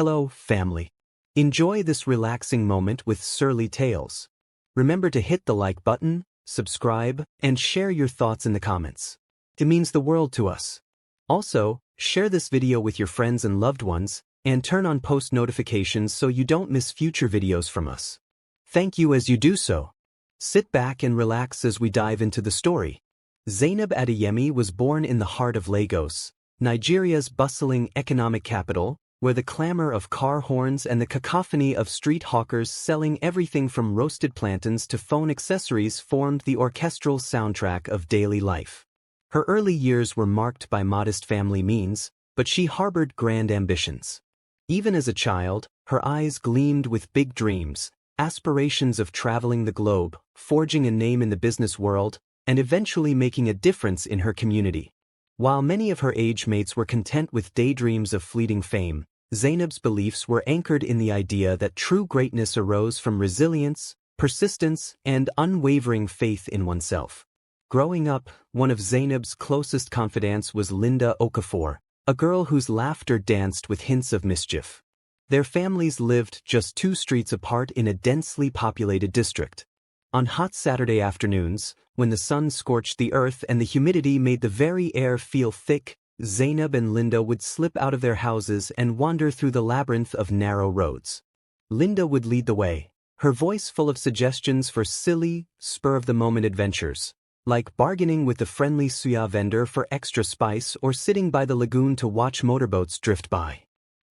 Hello, family. Enjoy this relaxing moment with Surly Tales. Remember to hit the like button, subscribe, and share your thoughts in the comments. It means the world to us. Also, share this video with your friends and loved ones, and turn on post notifications so you don't miss future videos from us. Thank you as you do so. Sit back and relax as we dive into the story. Zainab Adeyemi was born in the heart of Lagos, Nigeria's bustling economic capital, where the clamor of car horns and the cacophony of street hawkers selling everything from roasted plantains to phone accessories formed the orchestral soundtrack of daily life. Her early years were marked by modest family means, but she harbored grand ambitions. Even as a child, her eyes gleamed with big dreams, aspirations of traveling the globe, forging a name in the business world, and eventually making a difference in her community. While many of her age mates were content with daydreams of fleeting fame, Zainab's beliefs were anchored in the idea that true greatness arose from resilience, persistence, and unwavering faith in oneself. Growing up, one of Zainab's closest confidants was Linda Okafor, a girl whose laughter danced with hints of mischief. Their families lived just 2 streets apart in a densely populated district. On hot Saturday afternoons, when the sun scorched the earth and the humidity made the very air feel thick, Zainab and Linda would slip out of their houses and wander through the labyrinth of narrow roads. Linda would lead the way, her voice full of suggestions for silly, spur-of-the-moment adventures, like bargaining with the friendly suya vendor for extra spice or sitting by the lagoon to watch motorboats drift by.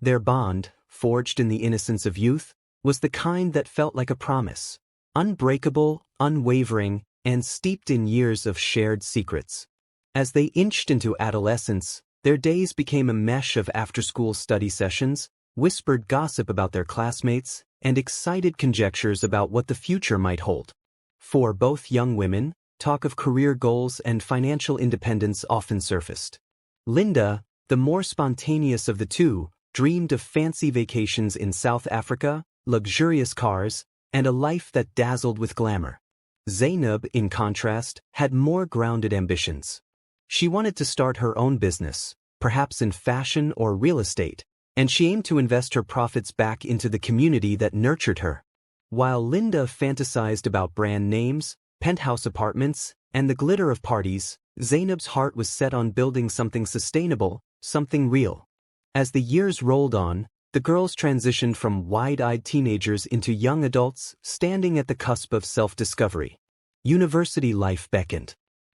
Their bond, forged in the innocence of youth, was the kind that felt like a promise, unbreakable, unwavering, and steeped in years of shared secrets. As they inched into adolescence, their days became a mesh of after-school study sessions, whispered gossip about their classmates, and excited conjectures about what the future might hold. For both young women, talk of career goals and financial independence often surfaced. Linda, the more spontaneous of the two, dreamed of fancy vacations in South Africa, luxurious cars, and a life that dazzled with glamour. Zainab, in contrast, had more grounded ambitions. She wanted to start her own business, perhaps in fashion or real estate, and she aimed to invest her profits back into the community that nurtured her. While Linda fantasized about brand names, penthouse apartments, and the glitter of parties, Zainab's heart was set on building something sustainable, something real. As the years rolled on, the girls transitioned from wide-eyed teenagers into young adults, standing at the cusp of self-discovery. University life beckoned.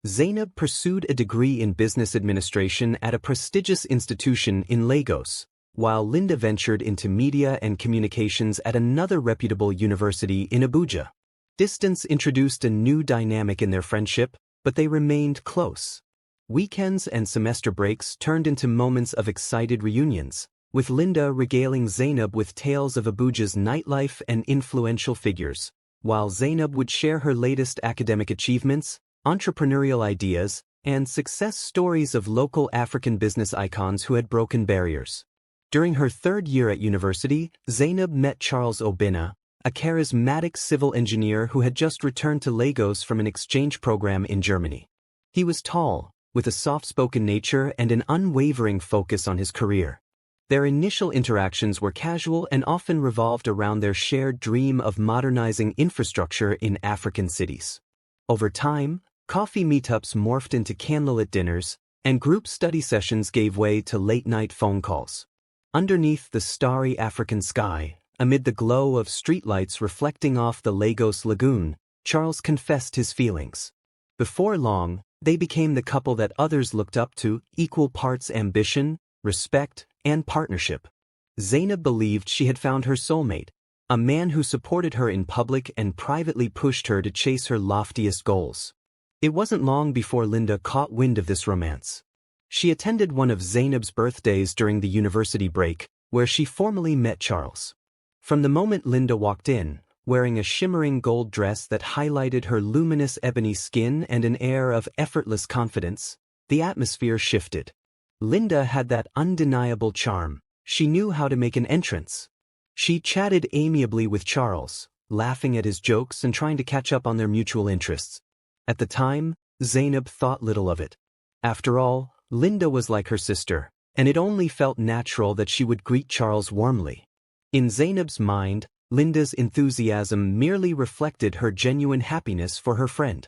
Zainab pursued a degree in business administration at a prestigious institution in Lagos, while Linda ventured into media and communications at another reputable university in Abuja. Distance introduced a new dynamic in their friendship, but they remained close. Weekends and semester breaks turned into moments of excited reunions, with Linda regaling Zainab with tales of Abuja's nightlife and influential figures, while Zainab would share her latest academic achievements, entrepreneurial ideas, and success stories of local African business icons who had broken barriers. During her 3rd year at university, Zainab met Charles Obinna, a charismatic civil engineer who had just returned to Lagos from an exchange program in Germany. He was tall, with a soft-spoken nature and an unwavering focus on his career. Their initial interactions were casual and often revolved around their shared dream of modernizing infrastructure in African cities. Over time, coffee meetups morphed into candlelit dinners, and group study sessions gave way to late-night phone calls. Underneath the starry African sky, amid the glow of streetlights reflecting off the Lagos lagoon, Charles confessed his feelings. Before long, they became the couple that others looked up to, equal parts ambition, respect, and partnership. Zainab believed she had found her soulmate, a man who supported her in public and privately pushed her to chase her loftiest goals. It wasn't long before Linda caught wind of this romance. She attended one of Zainab's birthdays during the university break, where she formally met Charles. From the moment Linda walked in, wearing a shimmering gold dress that highlighted her luminous ebony skin and an air of effortless confidence, the atmosphere shifted. Linda had that undeniable charm. She knew how to make an entrance. She chatted amiably with Charles, laughing at his jokes and trying to catch up on their mutual interests. At the time, Zainab thought little of it. After all, Linda was like her sister, and it only felt natural that she would greet Charles warmly. In Zainab's mind, Linda's enthusiasm merely reflected her genuine happiness for her friend.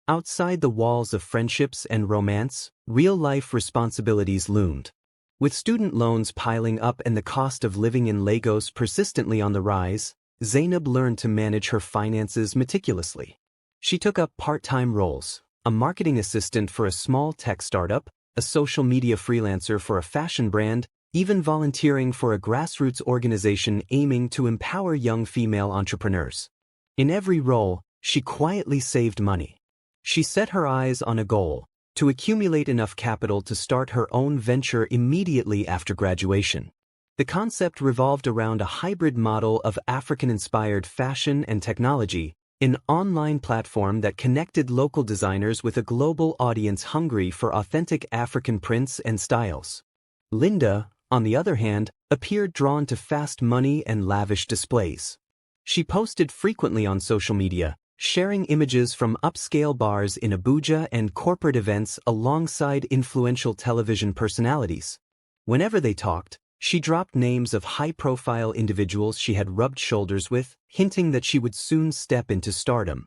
Outside the walls of friendships and romance, real-life responsibilities loomed. With student loans piling up and the cost of living in Lagos persistently on the rise, Zainab learned to manage her finances meticulously. She took up part-time roles, a marketing assistant for a small tech startup, a social media freelancer for a fashion brand, even volunteering for a grassroots organization aiming to empower young female entrepreneurs. In every role, she quietly saved money. She set her eyes on a goal: to accumulate enough capital to start her own venture immediately after graduation. The concept revolved around a hybrid model of African-inspired fashion and technology, an online platform that connected local designers with a global audience hungry for authentic African prints and styles. Linda, on the other hand, appeared drawn to fast money and lavish displays. She posted frequently on social media, sharing images from upscale bars in Abuja and corporate events alongside influential television personalities. Whenever they talked, she dropped names of high-profile individuals she had rubbed shoulders with, hinting that she would soon step into stardom.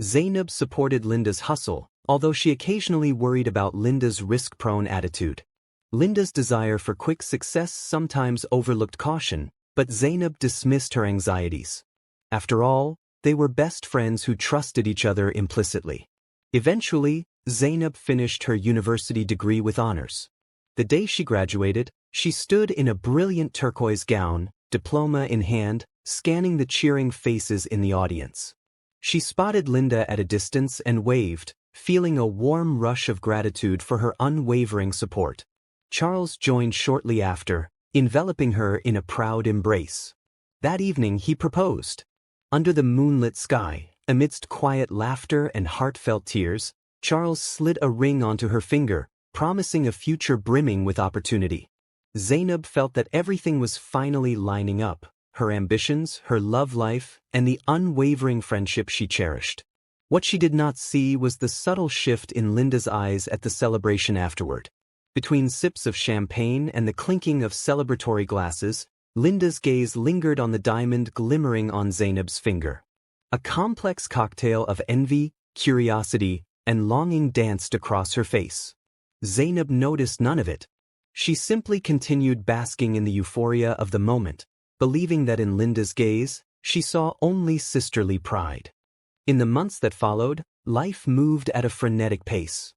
Zainab supported Linda's hustle, although she occasionally worried about Linda's risk-prone attitude. Linda's desire for quick success sometimes overlooked caution, but Zainab dismissed her anxieties. After all, they were best friends who trusted each other implicitly. Eventually, Zainab finished her university degree with honors. The day she graduated, she stood in a brilliant turquoise gown, diploma in hand, scanning the cheering faces in the audience. She spotted Linda at a distance and waved, feeling a warm rush of gratitude for her unwavering support. Charles joined shortly after, enveloping her in a proud embrace. That evening he proposed. Under the moonlit sky, amidst quiet laughter and heartfelt tears, Charles slid a ring onto her finger, promising a future brimming with opportunity. Zainab felt that everything was finally lining up: her ambitions, her love life, and the unwavering friendship she cherished. What she did not see was the subtle shift in Linda's eyes at the celebration afterward. Between sips of champagne and the clinking of celebratory glasses, Linda's gaze lingered on the diamond glimmering on Zainab's finger. A complex cocktail of envy, curiosity, and longing danced across her face. Zainab noticed none of it. She simply continued basking in the euphoria of the moment, believing that in Linda's gaze, she saw only sisterly pride. In the months that followed, life moved at a frenetic pace.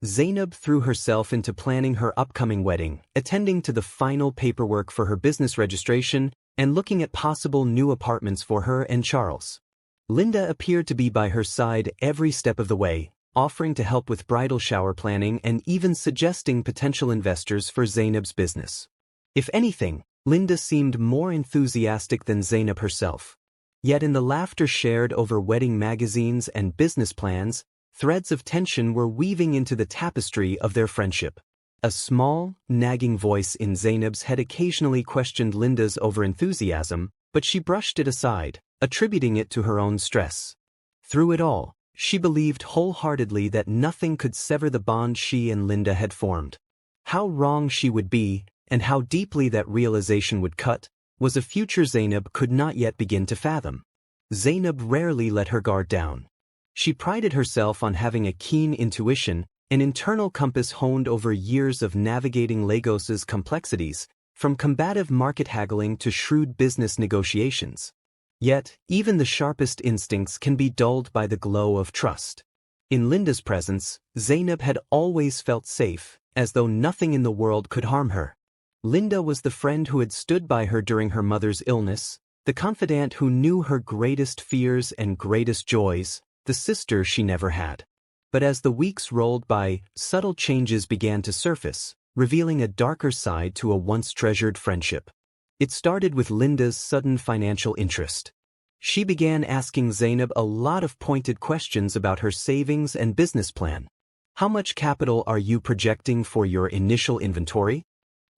Zainab threw herself into planning her upcoming wedding, attending to the final paperwork for her business registration, and looking at possible new apartments for her and Charles. Linda appeared to be by her side every step of the way, offering to help with bridal shower planning and even suggesting potential investors for Zainab's business. If anything, Linda seemed more enthusiastic than Zainab herself. Yet in the laughter shared over wedding magazines and business plans, threads of tension were weaving into the tapestry of their friendship. A small, nagging voice in Zainab's head occasionally questioned Linda's overenthusiasm, but she brushed it aside, attributing it to her own stress. Through it all, she believed wholeheartedly that nothing could sever the bond she and Linda had formed. How wrong she would be, and how deeply that realization would cut, was a future Zainab could not yet begin to fathom. Zainab rarely let her guard down. She prided herself on having a keen intuition, an internal compass honed over years of navigating Lagos's complexities, from combative market haggling to shrewd business negotiations. Yet, even the sharpest instincts can be dulled by the glow of trust. In Linda's presence, Zainab had always felt safe, as though nothing in the world could harm her. Linda was the friend who had stood by her during her mother's illness, the confidant who knew her greatest fears and greatest joys, the sister she never had. But as the weeks rolled by, subtle changes began to surface, revealing a darker side to a once treasured friendship. It started with Linda's sudden financial interest. She began asking Zainab a lot of pointed questions about her savings and business plan. How much capital are you projecting for your initial inventory?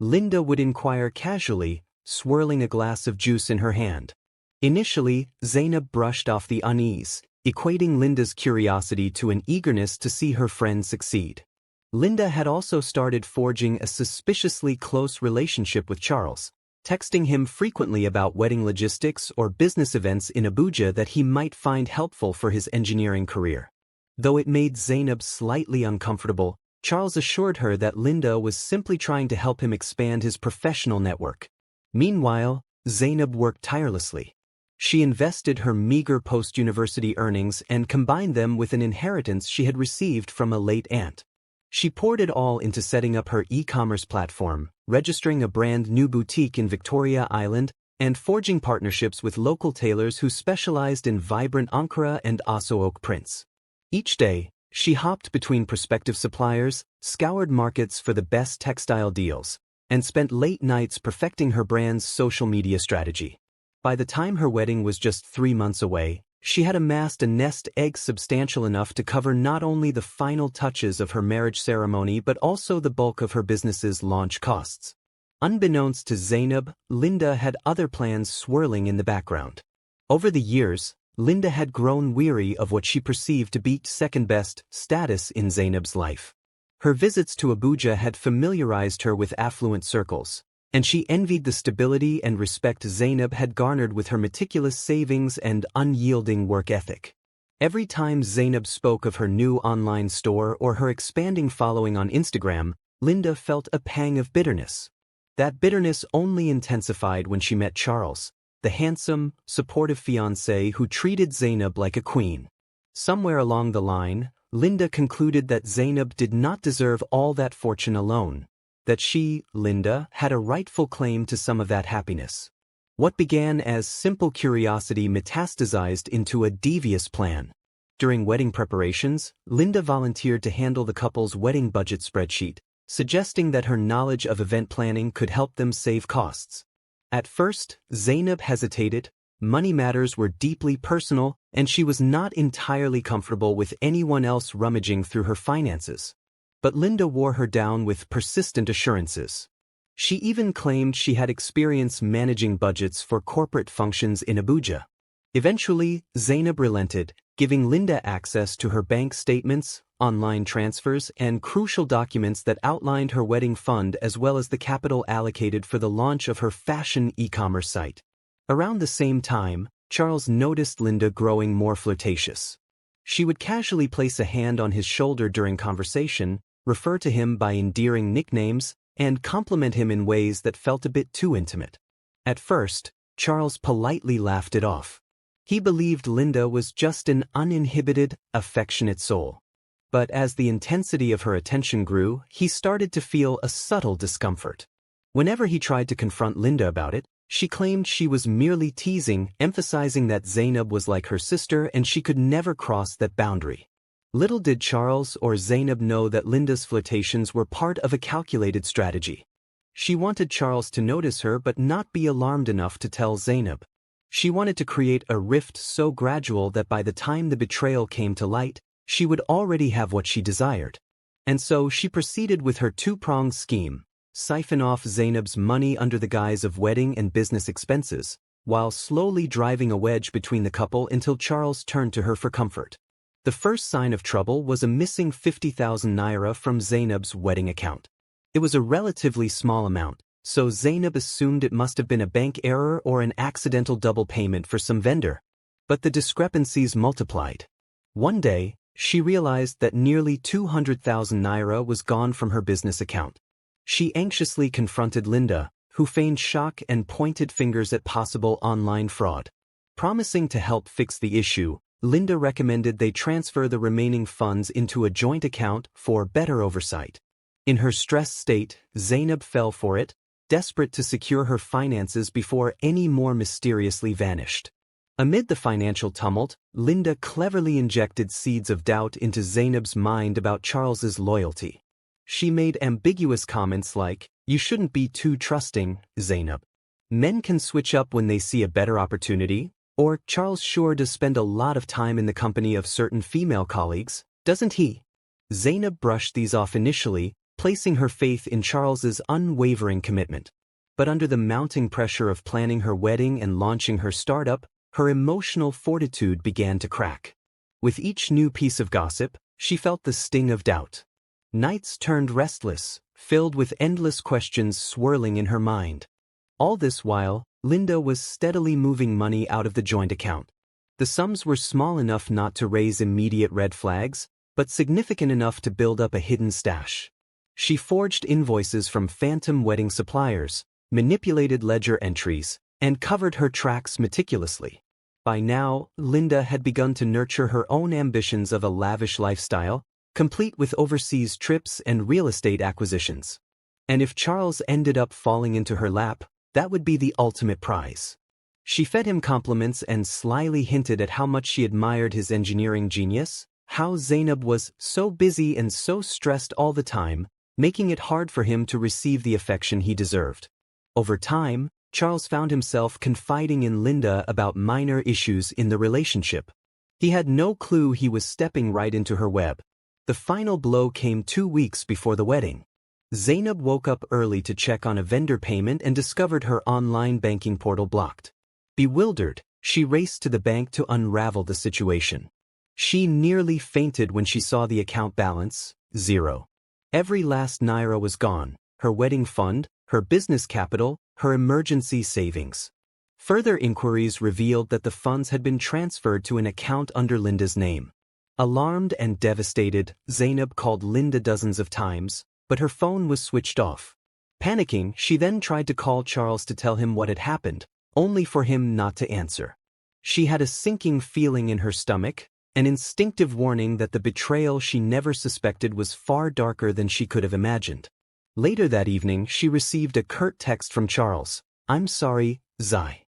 Linda would inquire casually, swirling a glass of juice in her hand. Initially, Zainab brushed off the unease, equating Linda's curiosity to an eagerness to see her friend succeed. Linda had also started forging a suspiciously close relationship with Charles, texting him frequently about wedding logistics or business events in Abuja that he might find helpful for his engineering career. Though it made Zainab slightly uncomfortable, Charles assured her that Linda was simply trying to help him expand his professional network. Meanwhile, Zainab worked tirelessly. She invested her meager post-university earnings and combined them with an inheritance she had received from a late aunt. She poured it all into setting up her e-commerce platform, registering a brand new boutique in Victoria Island, and forging partnerships with local tailors who specialized in vibrant Ankara and Osso oak prints. Each day, she hopped between prospective suppliers, scoured markets for the best textile deals, and spent late nights perfecting her brand's social media strategy. By the time her wedding was just 3 months away, she had amassed a nest egg substantial enough to cover not only the final touches of her marriage ceremony but also the bulk of her business's launch costs. Unbeknownst to Zainab, Linda had other plans swirling in the background. Over the years, Linda had grown weary of what she perceived to be second-best status in Zainab's life. Her visits to Abuja had familiarized her with affluent circles, and she envied the stability and respect Zainab had garnered with her meticulous savings and unyielding work ethic. Every time Zainab spoke of her new online store or her expanding following on Instagram, Linda felt a pang of bitterness. That bitterness only intensified when she met Charles, the handsome, supportive fiancé who treated Zainab like a queen. Somewhere along the line, Linda concluded that Zainab did not deserve all that fortune alone, that she, Linda, had a rightful claim to some of that happiness. What began as simple curiosity metastasized into a devious plan. During wedding preparations, Linda volunteered to handle the couple's wedding budget spreadsheet, suggesting that her knowledge of event planning could help them save costs. At first, Zainab hesitated. Money matters were deeply personal, and she was not entirely comfortable with anyone else rummaging through her finances. But Linda wore her down with persistent assurances. She even claimed she had experience managing budgets for corporate functions in Abuja. Eventually, Zainab relented, giving Linda access to her bank statements, online transfers, and crucial documents that outlined her wedding fund as well as the capital allocated for the launch of her fashion e-commerce site. Around the same time, Charles noticed Linda growing more flirtatious. She would casually place a hand on his shoulder during conversation, refer to him by endearing nicknames, and compliment him in ways that felt a bit too intimate. At first, Charles politely laughed it off. He believed Linda was just an uninhibited, affectionate soul. But as the intensity of her attention grew, he started to feel a subtle discomfort. Whenever he tried to confront Linda about it, she claimed she was merely teasing, emphasizing that Zainab was like her sister and she could never cross that boundary. Little did Charles or Zainab know that Linda's flirtations were part of a calculated strategy. She wanted Charles to notice her but not be alarmed enough to tell Zainab. She wanted to create a rift so gradual that by the time the betrayal came to light, she would already have what she desired. And so she proceeded with her two-pronged scheme: siphon off Zainab's money under the guise of wedding and business expenses, while slowly driving a wedge between the couple until Charles turned to her for comfort. The first sign of trouble was a missing 50,000 naira from Zainab's wedding account. It was a relatively small amount, so Zainab assumed it must have been a bank error or an accidental double payment for some vendor. But the discrepancies multiplied. One day, she realized that nearly 200,000 naira was gone from her business account. She anxiously confronted Linda, who feigned shock and pointed fingers at possible online fraud. Promising to help fix the issue, Linda recommended they transfer the remaining funds into a joint account for better oversight. In her stressed state, Zainab fell for it, desperate to secure her finances before any more mysteriously vanished. Amid the financial tumult, Linda cleverly injected seeds of doubt into Zainab's mind about Charles's loyalty. She made ambiguous comments like, "You shouldn't be too trusting, Zainab. Men can switch up when they see a better opportunity," or "Charles sure does spend a lot of time in the company of certain female colleagues, doesn't he?" Zainab brushed these off initially, placing her faith in Charles's unwavering commitment. But under the mounting pressure of planning her wedding and launching her startup, her emotional fortitude began to crack. With each new piece of gossip, she felt the sting of doubt. Nights turned restless, filled with endless questions swirling in her mind. All this while, Linda was steadily moving money out of the joint account. The sums were small enough not to raise immediate red flags, but significant enough to build up a hidden stash. She forged invoices from phantom wedding suppliers, manipulated ledger entries, and covered her tracks meticulously. By now, Linda had begun to nurture her own ambitions of a lavish lifestyle, complete with overseas trips and real estate acquisitions. And if Charles ended up falling into her lap, that would be the ultimate prize. She fed him compliments and slyly hinted at how much she admired his engineering genius, how Zainab was so busy and so stressed all the time, making it hard for him to receive the affection he deserved. Over time, Charles found himself confiding in Linda about minor issues in the relationship. He had no clue he was stepping right into her web. The final blow came 2 weeks before the wedding. Zainab woke up early to check on a vendor payment and discovered her online banking portal blocked. Bewildered, she raced to the bank to unravel the situation. She nearly fainted when she saw the account balance, 0. Every last naira was gone, her wedding fund, her business capital, her emergency savings. Further inquiries revealed that the funds had been transferred to an account under Linda's name. Alarmed and devastated, Zainab called Linda dozens of times, but her phone was switched off. Panicking, she then tried to call Charles to tell him what had happened, only for him not to answer. She had a sinking feeling in her stomach, an instinctive warning that the betrayal she never suspected was far darker than she could have imagined. Later that evening, she received a curt text from Charles. "I'm sorry, Zai.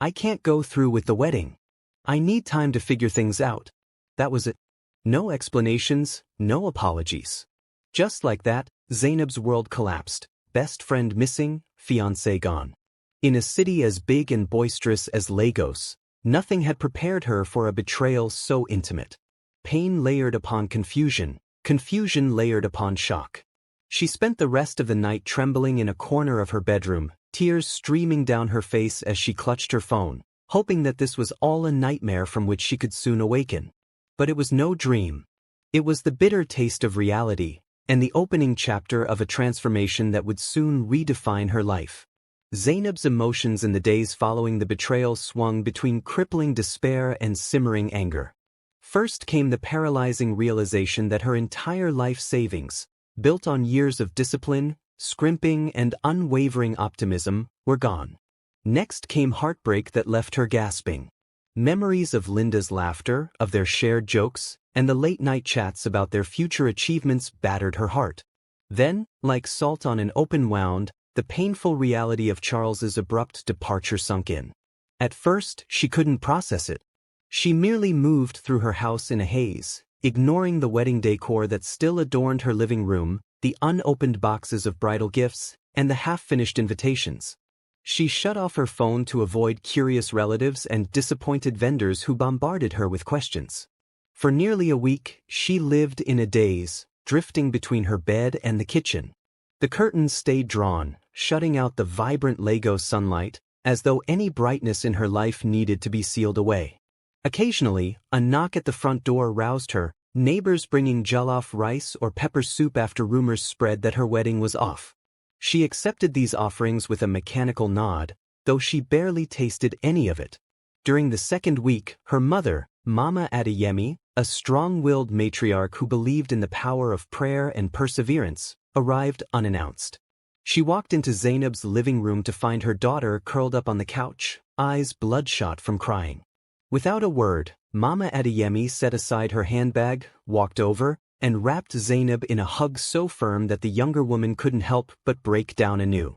I can't go through with the wedding. I need time to figure things out." That was it. No explanations, no apologies. Just like that, Zainab's world collapsed. Best friend missing, fiancé gone. In a city as big and boisterous as Lagos, nothing had prepared her for a betrayal so intimate. Pain layered upon confusion, confusion layered upon shock. She spent the rest of the night trembling in a corner of her bedroom, tears streaming down her face as she clutched her phone, hoping that this was all a nightmare from which she could soon awaken. But it was no dream. It was the bitter taste of reality, and the opening chapter of a transformation that would soon redefine her life. Zainab's emotions in the days following the betrayal swung between crippling despair and simmering anger. First came the paralyzing realization that her entire life savings, built on years of discipline, scrimping, and unwavering optimism, were gone. Next came heartbreak that left her gasping. Memories of Linda's laughter, of their shared jokes, and the late-night chats about their future achievements battered her heart. Then, like salt on an open wound, the painful reality of Charles's abrupt departure sunk in. At first, she couldn't process it. She merely moved through her house in a haze, ignoring the wedding decor that still adorned her living room, the unopened boxes of bridal gifts, and the half-finished invitations. She shut off her phone to avoid curious relatives and disappointed vendors who bombarded her with questions. For nearly a week, she lived in a daze, drifting between her bed and the kitchen. The curtains stayed drawn, shutting out the vibrant Lagos sunlight, as though any brightness in her life needed to be sealed away. Occasionally, a knock at the front door roused her, neighbors bringing jollof rice or pepper soup after rumors spread that her wedding was off. She accepted these offerings with a mechanical nod, though she barely tasted any of it. During the second week, her mother, Mama Adeyemi, a strong-willed matriarch who believed in the power of prayer and perseverance, arrived unannounced. She walked into Zainab's living room to find her daughter curled up on the couch, eyes bloodshot from crying. Without a word, Mama Adeyemi set aside her handbag, walked over, and wrapped Zainab in a hug so firm that the younger woman couldn't help but break down anew.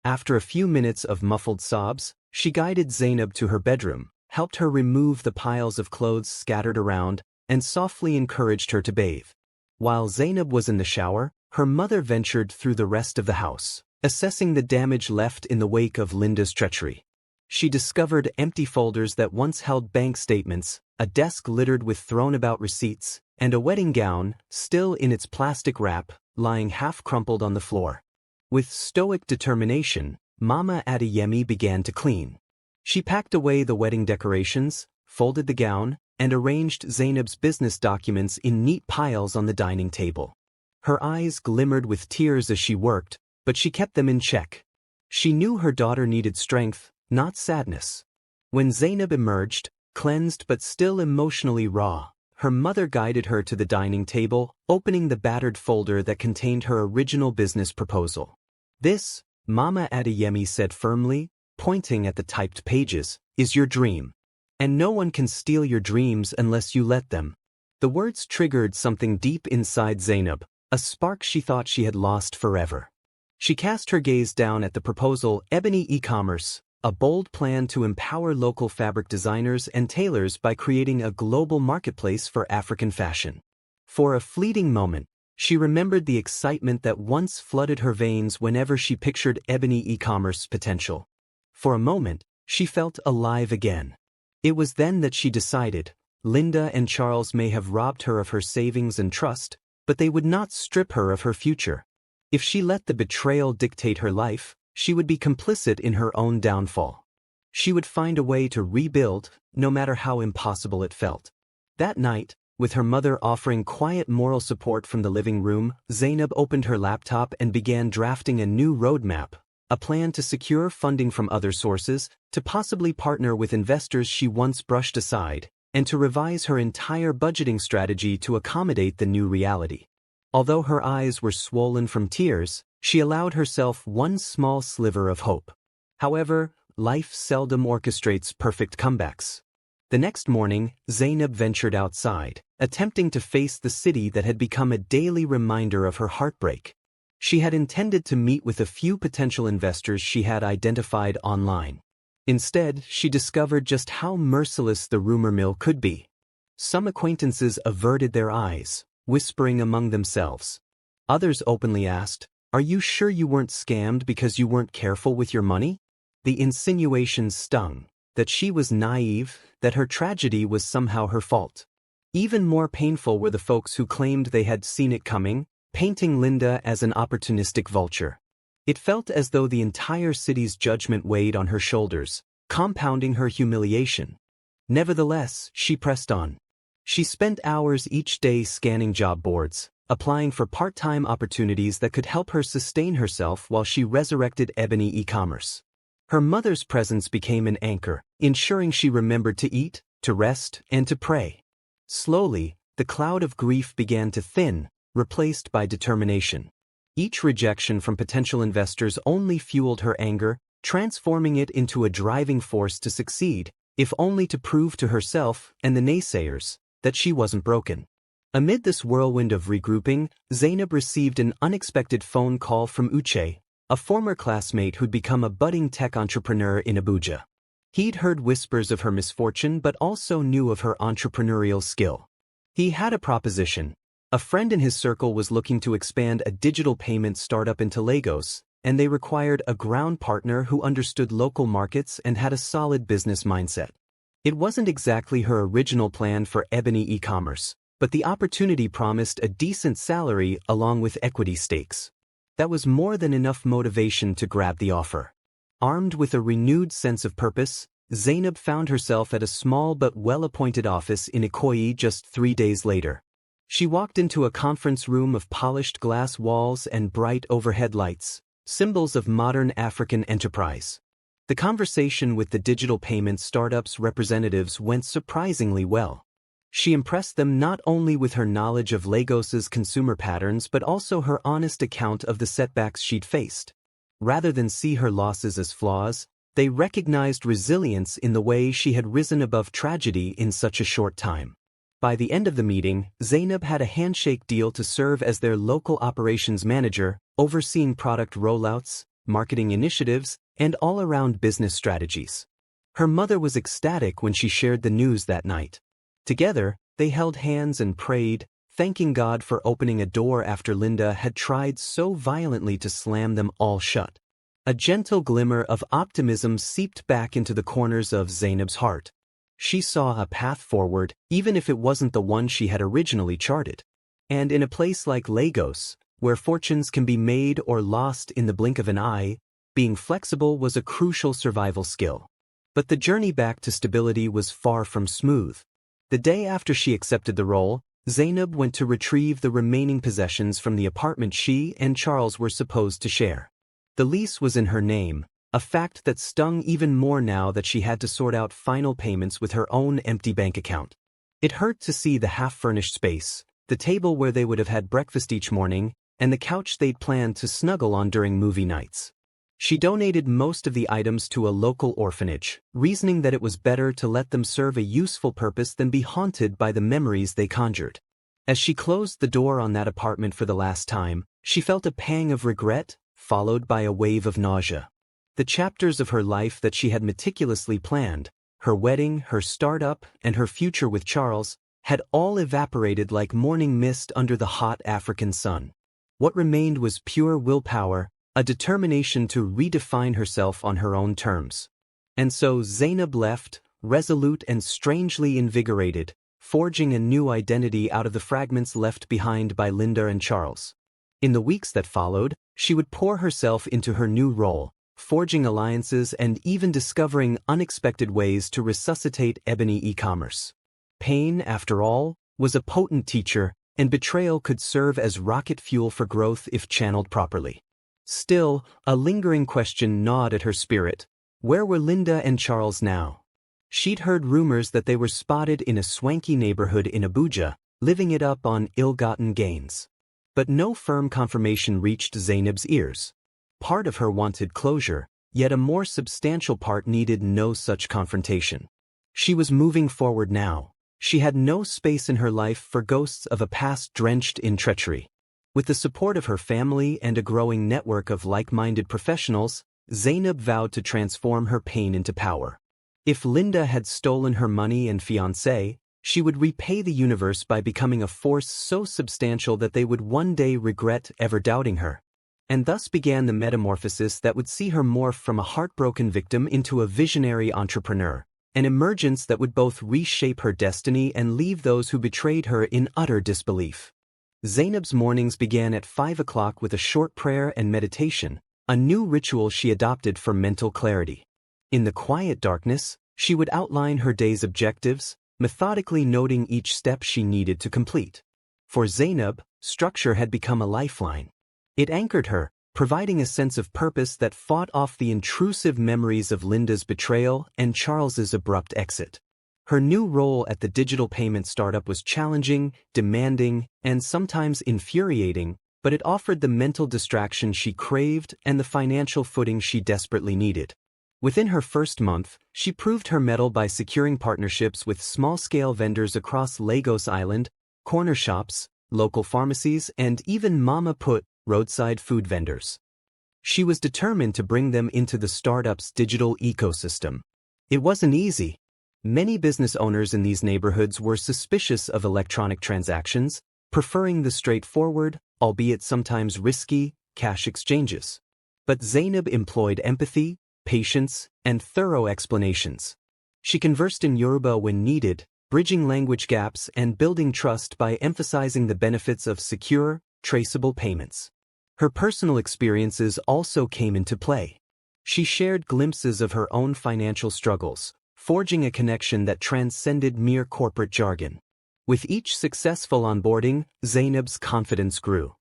After a few minutes of muffled sobs, she guided Zainab to her bedroom, helped her remove the piles of clothes scattered around, and softly encouraged her to bathe. While Zainab was in the shower, her mother ventured through the rest of the house, assessing the damage left in the wake of Linda's treachery. She discovered empty folders that once held bank statements, a desk littered with thrown-about receipts, and a wedding gown, still in its plastic wrap, lying half-crumpled on the floor. With stoic determination, Mama Adeyemi began to clean. She packed away the wedding decorations, folded the gown, and arranged Zainab's business documents in neat piles on the dining table. Her eyes glimmered with tears as she worked, but she kept them in check. She knew her daughter needed strength, not sadness. When Zainab emerged, cleansed but still emotionally raw, her mother guided her to the dining table, opening the battered folder that contained her original business proposal. "This," Mama Adeyemi said firmly, pointing at the typed pages, "is your dream. And no one can steal your dreams unless you let them." The words triggered something deep inside Zainab, a spark she thought she had lost forever. She cast her gaze down at the proposal, Ebony e-commerce, a bold plan to empower local fabric designers and tailors by creating a global marketplace for African fashion. For a fleeting moment, she remembered the excitement that once flooded her veins whenever she pictured Ebony e-commerce potential. For a moment, she felt alive again. It was then that she decided, Linda and Charles may have robbed her of her savings and trust, but they would not strip her of her future. If she let the betrayal dictate her life, she would be complicit in her own downfall. She would find a way to rebuild, no matter how impossible it felt. That night, with her mother offering quiet moral support from the living room, Zainab opened her laptop and began drafting a new roadmap, a plan to secure funding from other sources, to possibly partner with investors she once brushed aside, and to revise her entire budgeting strategy to accommodate the new reality. Although her eyes were swollen from tears, she allowed herself one small sliver of hope. However, life seldom orchestrates perfect comebacks. The next morning, Zainab ventured outside, attempting to face the city that had become a daily reminder of her heartbreak. She had intended to meet with a few potential investors she had identified online. Instead, she discovered just how merciless the rumor mill could be. Some acquaintances averted their eyes, whispering among themselves. Others openly asked, "Are you sure you weren't scammed because you weren't careful with your money?" The insinuations stung, that she was naive, that her tragedy was somehow her fault. Even more painful were the folks who claimed they had seen it coming, painting Linda as an opportunistic vulture. It felt as though the entire city's judgment weighed on her shoulders, compounding her humiliation. Nevertheless, she pressed on. She spent hours each day scanning job boards, applying for part-time opportunities that could help her sustain herself while she resurrected Ebony e-commerce. Her mother's presence became an anchor, ensuring she remembered to eat, to rest, and to pray. Slowly, the cloud of grief began to thin, replaced by determination. Each rejection from potential investors only fueled her anger, transforming it into a driving force to succeed, if only to prove to herself and the naysayers that she wasn't broken. Amid this whirlwind of regrouping, Zainab received an unexpected phone call from Uche, a former classmate who'd become a budding tech entrepreneur in Abuja. He'd heard whispers of her misfortune but also knew of her entrepreneurial skill. He had a proposition. A friend in his circle was looking to expand a digital payment startup into Lagos, and they required a ground partner who understood local markets and had a solid business mindset. It wasn't exactly her original plan for Ebony e-commerce, but the opportunity promised a decent salary along with equity stakes. That was more than enough motivation to grab the offer. Armed with a renewed sense of purpose, Zainab found herself at a small but well-appointed office in Ikoyi just 3 days later. She walked into a conference room of polished glass walls and bright overhead lights, symbols of modern African enterprise. The conversation with the digital payment startup's representatives went surprisingly well. She impressed them not only with her knowledge of Lagos's consumer patterns but also her honest account of the setbacks she'd faced. Rather than see her losses as flaws, they recognized resilience in the way she had risen above tragedy in such a short time. By the end of the meeting, Zainab had a handshake deal to serve as their local operations manager, overseeing product rollouts, marketing initiatives, and all-around business strategies. Her mother was ecstatic when she shared the news that night. Together, they held hands and prayed, thanking God for opening a door after Linda had tried so violently to slam them all shut. A gentle glimmer of optimism seeped back into the corners of Zainab's heart. She saw a path forward, even if it wasn't the one she had originally charted. And in a place like Lagos, where fortunes can be made or lost in the blink of an eye, being flexible was a crucial survival skill. But the journey back to stability was far from smooth. The day after she accepted the role, Zainab went to retrieve the remaining possessions from the apartment she and Charles were supposed to share. The lease was in her name, a fact that stung even more now that she had to sort out final payments with her own empty bank account. It hurt to see the half-furnished space, the table where they would have had breakfast each morning, and the couch they'd planned to snuggle on during movie nights. She donated most of the items to a local orphanage, reasoning that it was better to let them serve a useful purpose than be haunted by the memories they conjured. As she closed the door on that apartment for the last time, she felt a pang of regret, followed by a wave of nausea. The chapters of her life that she had meticulously planned, her wedding, her startup, and her future with Charles, had all evaporated like morning mist under the hot African sun. What remained was pure willpower, a determination to redefine herself on her own terms. And so Zainab left, resolute and strangely invigorated, forging a new identity out of the fragments left behind by Linda and Charles. In the weeks that followed, she would pour herself into her new role, forging alliances and even discovering unexpected ways to resuscitate ebony e-commerce. Pain, after all, was a potent teacher, and betrayal could serve as rocket fuel for growth if channeled properly. Still, a lingering question gnawed at her spirit. Where were Linda and Charles now? She'd heard rumors that they were spotted in a swanky neighborhood in Abuja, living it up on ill-gotten gains. But no firm confirmation reached Zainab's ears. Part of her wanted closure, yet a more substantial part needed no such confrontation. She was moving forward now. She had no space in her life for ghosts of a past drenched in treachery. With the support of her family and a growing network of like-minded professionals, Zainab vowed to transform her pain into power. If Linda had stolen her money and fiancé, she would repay the universe by becoming a force so substantial that they would one day regret ever doubting her. And thus began the metamorphosis that would see her morph from a heartbroken victim into a visionary entrepreneur, an emergence that would both reshape her destiny and leave those who betrayed her in utter disbelief. Zainab's mornings began at 5 o'clock with a short prayer and meditation, a new ritual she adopted for mental clarity. In the quiet darkness, she would outline her day's objectives, methodically noting each step she needed to complete. For Zainab, structure had become a lifeline. It anchored her, providing a sense of purpose that fought off the intrusive memories of Linda's betrayal and Charles's abrupt exit. Her new role at the digital payment startup was challenging, demanding, and sometimes infuriating, but it offered the mental distraction she craved and the financial footing she desperately needed. Within her first month, she proved her mettle by securing partnerships with small-scale vendors across Lagos Island, corner shops, local pharmacies, and even Mama Put, roadside food vendors. She was determined to bring them into the startup's digital ecosystem. It wasn't easy. Many business owners in these neighborhoods were suspicious of electronic transactions, preferring the straightforward, albeit sometimes risky, cash exchanges. But Zainab employed empathy, patience, and thorough explanations. She conversed in Yoruba when needed, bridging language gaps and building trust by emphasizing the benefits of secure, traceable payments. Her personal experiences also came into play. She shared glimpses of her own financial struggles, forging a connection that transcended mere corporate jargon. With each successful onboarding, Zainab's confidence grew.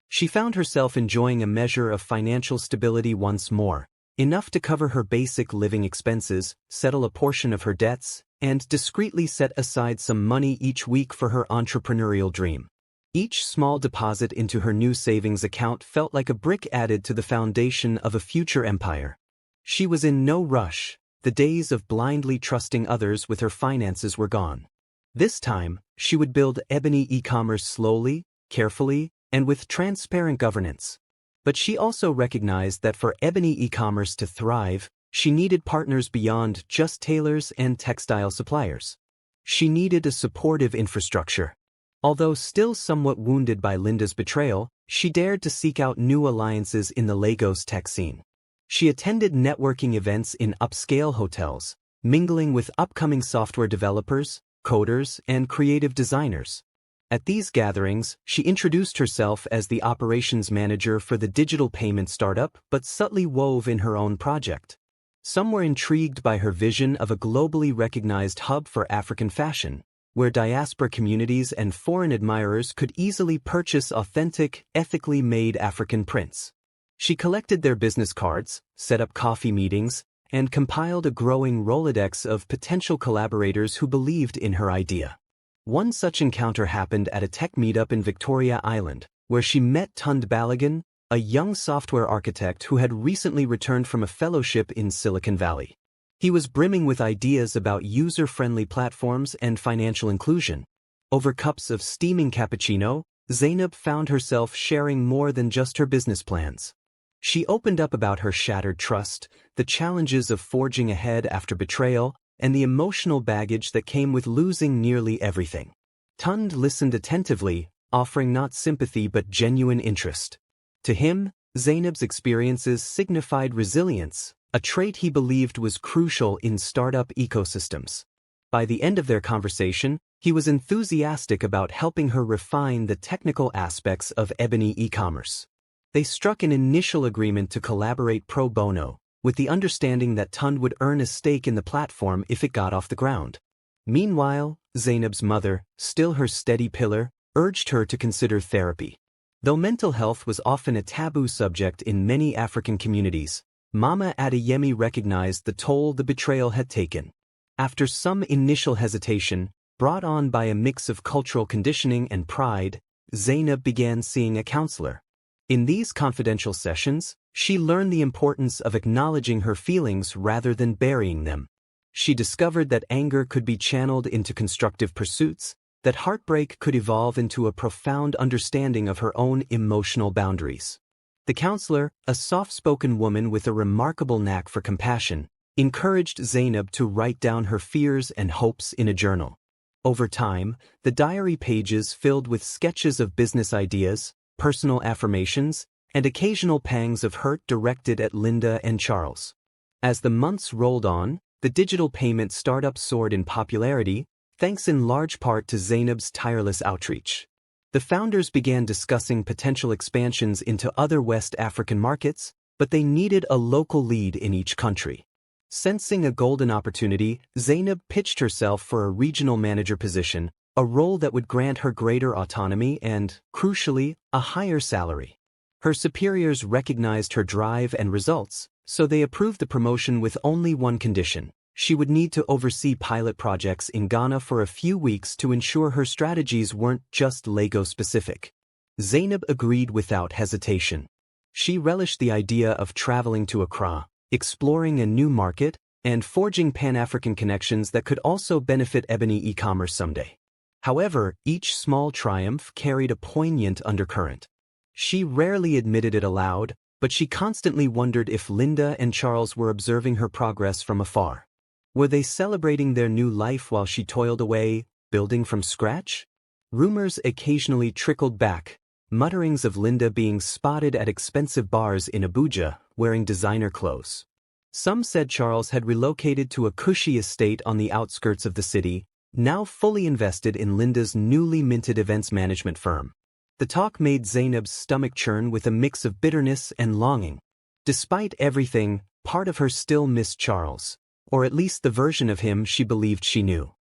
She found herself enjoying a measure of financial stability once more, enough to cover her basic living expenses, settle a portion of her debts, and discreetly set aside some money each week for her entrepreneurial dream. Each small deposit into her new savings account felt like a brick added to the foundation of a future empire. She was in no rush. The days of blindly trusting others with her finances were gone. This time, she would build ebony e-commerce slowly, carefully, and with transparent governance. But she also recognized that for ebony e-commerce to thrive, she needed partners beyond just tailors and textile suppliers. She needed a supportive infrastructure. Although still somewhat wounded by Linda's betrayal, she dared to seek out new alliances in the Lagos tech scene. She attended networking events in upscale hotels, mingling with upcoming software developers, coders, and creative designers. At these gatherings, she introduced herself as the operations manager for the digital payment startup but subtly wove in her own project. Some were intrigued by her vision of a globally recognized hub for African fashion, where diaspora communities and foreign admirers could easily purchase authentic, ethically made African prints. She collected their business cards, set up coffee meetings, and compiled a growing Rolodex of potential collaborators who believed in her idea. One such encounter happened at a tech meetup in Victoria Island, where she met Tund Balogun, a young software architect who had recently returned from a fellowship in Silicon Valley. He was brimming with ideas about user-friendly platforms and financial inclusion. Over cups of steaming cappuccino, Zainab found herself sharing more than just her business plans. She opened up about her shattered trust, the challenges of forging ahead after betrayal, and the emotional baggage that came with losing nearly everything. Tund listened attentively, offering not sympathy but genuine interest. To him, Zainab's experiences signified resilience, a trait he believed was crucial in startup ecosystems. By the end of their conversation, he was enthusiastic about helping her refine the technical aspects of ebony e-commerce. They struck an initial agreement to collaborate pro bono, with the understanding that Tund would earn a stake in the platform if it got off the ground. Meanwhile, Zainab's mother, still her steady pillar, urged her to consider therapy. Though mental health was often a taboo subject in many African communities, Mama Adeyemi recognized the toll the betrayal had taken. After some initial hesitation, brought on by a mix of cultural conditioning and pride, Zainab began seeing a counselor. In these confidential sessions, she learned the importance of acknowledging her feelings rather than burying them. She discovered that anger could be channeled into constructive pursuits, that heartbreak could evolve into a profound understanding of her own emotional boundaries. The counselor, a soft-spoken woman with a remarkable knack for compassion, encouraged Zainab to write down her fears and hopes in a journal. Over time, the diary pages filled with sketches of business ideas, personal affirmations, and occasional pangs of hurt directed at Linda and Charles. As the months rolled on, the digital payment startup soared in popularity, thanks in large part to Zainab's tireless outreach. The founders began discussing potential expansions into other West African markets, but they needed a local lead in each country. Sensing a golden opportunity, Zainab pitched herself for a regional manager position, a role that would grant her greater autonomy and, crucially, a higher salary. Her superiors recognized her drive and results, so they approved the promotion with only one condition: she would need to oversee pilot projects in Ghana for a few weeks to ensure her strategies weren't just Lagos-specific. Zainab agreed without hesitation. She relished the idea of traveling to Accra, exploring a new market, and forging Pan-African connections that could also benefit ebony e-commerce someday. However, each small triumph carried a poignant undercurrent. She rarely admitted it aloud, but she constantly wondered if Linda and Charles were observing her progress from afar. Were they celebrating their new life while she toiled away, building from scratch? Rumors occasionally trickled back, mutterings of Linda being spotted at expensive bars in Abuja, wearing designer clothes. Some said Charles had relocated to a cushy estate on the outskirts of the city, now fully invested in Linda's newly minted events management firm. The talk made Zainab's stomach churn with a mix of bitterness and longing. Despite everything, part of her still missed Charles, or at least the version of him she believed she knew.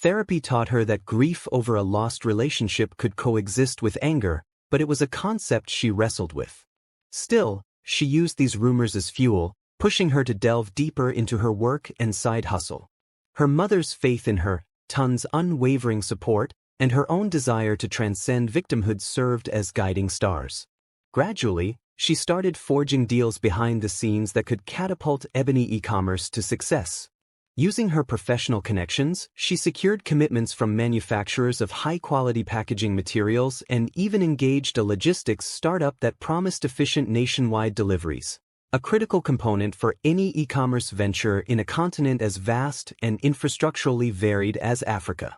Therapy taught her that grief over a lost relationship could coexist with anger, but it was a concept she wrestled with. Still, she used these rumors as fuel, pushing her to delve deeper into her work and side hustle. Her mother's faith in her, Tund's unwavering support, and her own desire to transcend victimhood served as guiding stars. Gradually, she started forging deals behind the scenes that could catapult ebony e-commerce to success. Using her professional connections, she secured commitments from manufacturers of high-quality packaging materials and even engaged a logistics startup that promised efficient nationwide deliveries, a critical component for any e-commerce venture in a continent as vast and infrastructurally varied as Africa.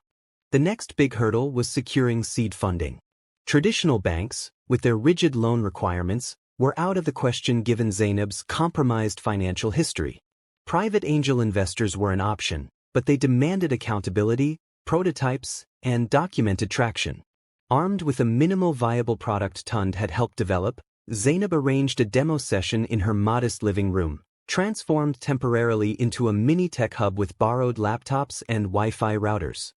The next big hurdle was securing seed funding. Traditional banks, with their rigid loan requirements, were out of the question given Zainab's compromised financial history. Private angel investors were an option, but they demanded accountability, prototypes, and documented traction. Armed with a minimal viable product Tund had helped develop, Zainab arranged a demo session in her modest living room, transformed temporarily into a mini tech hub with borrowed laptops and Wi-Fi routers.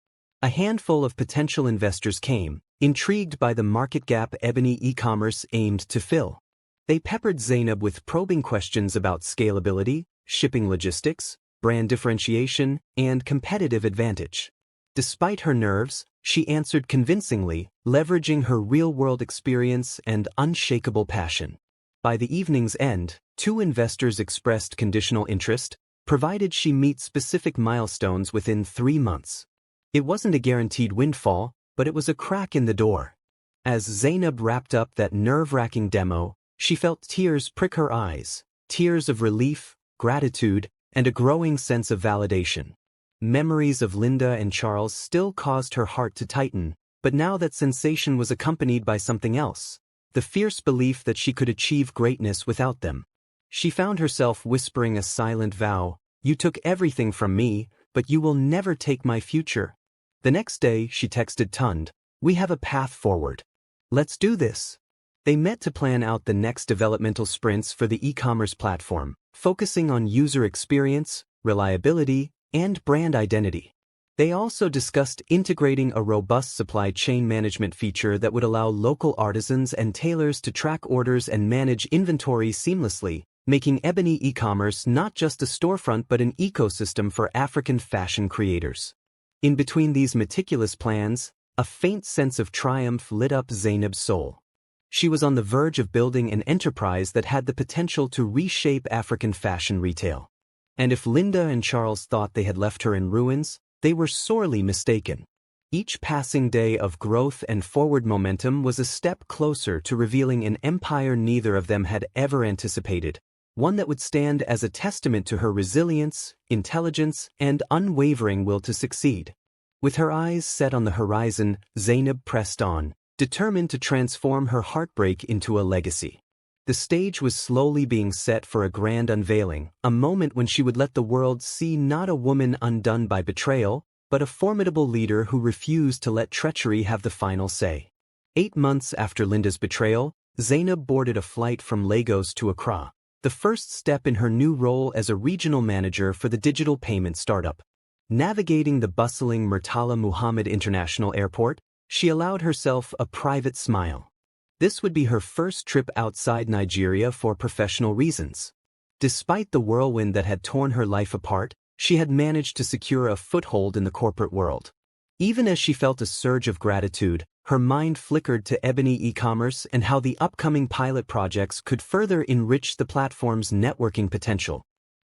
A handful of potential investors came, intrigued by the market gap ebony e-commerce aimed to fill. They peppered Zainab with probing questions about scalability, shipping logistics, brand differentiation, and competitive advantage. Despite her nerves, she answered convincingly, leveraging her real-world experience and unshakable passion. By the evening's end, 2 investors expressed conditional interest, provided she meet specific milestones within 3 months. It wasn't a guaranteed windfall, but it was a crack in the door. As Zainab wrapped up that nerve-wracking demo, she felt tears prick her eyes, tears of relief, gratitude, and a growing sense of validation. Memories of Linda and Charles still caused her heart to tighten, but now that sensation was accompanied by something else, the fierce belief that she could achieve greatness without them. She found herself whispering a silent vow, "You took everything from me, but you will never take my future." The next day, she texted Tund, "We have a path forward. Let's do this." They met to plan out the next developmental sprints for the e-commerce platform, focusing on user experience, reliability, and brand identity. They also discussed integrating a robust supply chain management feature that would allow local artisans and tailors to track orders and manage inventory seamlessly, making ebony e-commerce not just a storefront but an ecosystem for African fashion creators. In between these meticulous plans, a faint sense of triumph lit up Zainab's soul. She was on the verge of building an enterprise that had the potential to reshape African fashion retail. And if Linda and Charles thought they had left her in ruins, they were sorely mistaken. Each passing day of growth and forward momentum was a step closer to revealing an empire neither of them had ever anticipated, one that would stand as a testament to her resilience, intelligence, and unwavering will to succeed. With her eyes set on the horizon, Zainab pressed on, determined to transform her heartbreak into a legacy. The stage was slowly being set for a grand unveiling, a moment when she would let the world see not a woman undone by betrayal, but a formidable leader who refused to let treachery have the final say. 8 months after Linda's betrayal, Zainab boarded a flight from Lagos to Accra, the first step in her new role as a regional manager for the digital payment startup. Navigating the bustling Murtala Muhammad International Airport, she allowed herself a private smile. This would be her first trip outside Nigeria for professional reasons. Despite the whirlwind that had torn her life apart, she had managed to secure a foothold in the corporate world. Even as she felt a surge of gratitude, her mind flickered to ebony e-commerce and how the upcoming pilot projects could further enrich the platform's networking potential.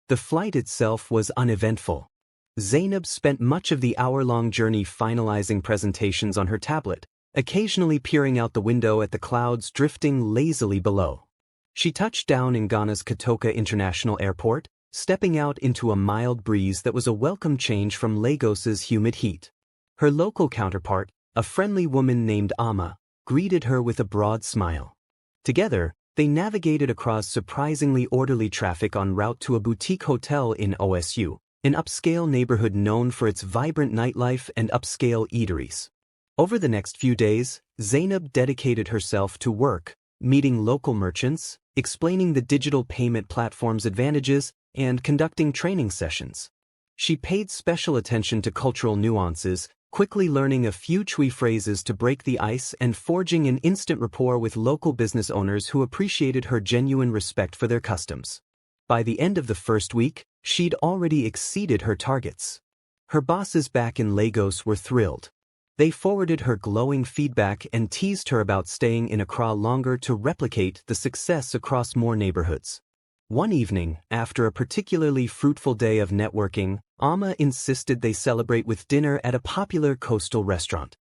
The flight itself was uneventful. Zainab spent much of the hour-long journey finalizing presentations on her tablet, occasionally peering out the window at the clouds drifting lazily below. She touched down in Ghana's Kotoka International Airport, stepping out into a mild breeze that was a welcome change from Lagos's humid heat. Her local counterpart, a friendly woman named Adamma, greeted her with a broad smile. Together, they navigated across surprisingly orderly traffic en route to a boutique hotel in OSU, an upscale neighborhood known for its vibrant nightlife and upscale eateries. Over the next few days, Zainab dedicated herself to work, meeting local merchants, explaining the digital payment platform's advantages, and conducting training sessions. She paid special attention to cultural nuances, quickly learning a few Twi phrases to break the ice and forging an instant rapport with local business owners who appreciated her genuine respect for their customs. By the end of the first week, she'd already exceeded her targets. Her bosses back in Lagos were thrilled. They forwarded her glowing feedback and teased her about staying in Accra longer to replicate the success across more neighborhoods. One evening, after a particularly fruitful day of networking, Adamma insisted they celebrate with dinner at a popular coastal restaurant.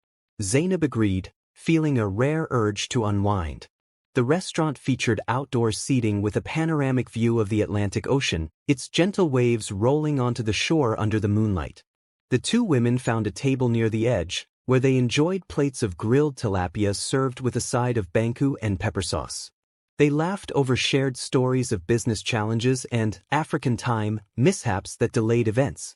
Zainab agreed, feeling a rare urge to unwind. The restaurant featured outdoor seating with a panoramic view of the Atlantic Ocean, its gentle waves rolling onto the shore under the moonlight. The 2 women found a table near the edge, where they enjoyed plates of grilled tilapia served with a side of banku and pepper sauce. They laughed over shared stories of business challenges and Hafricanfolktales mishaps that delayed events.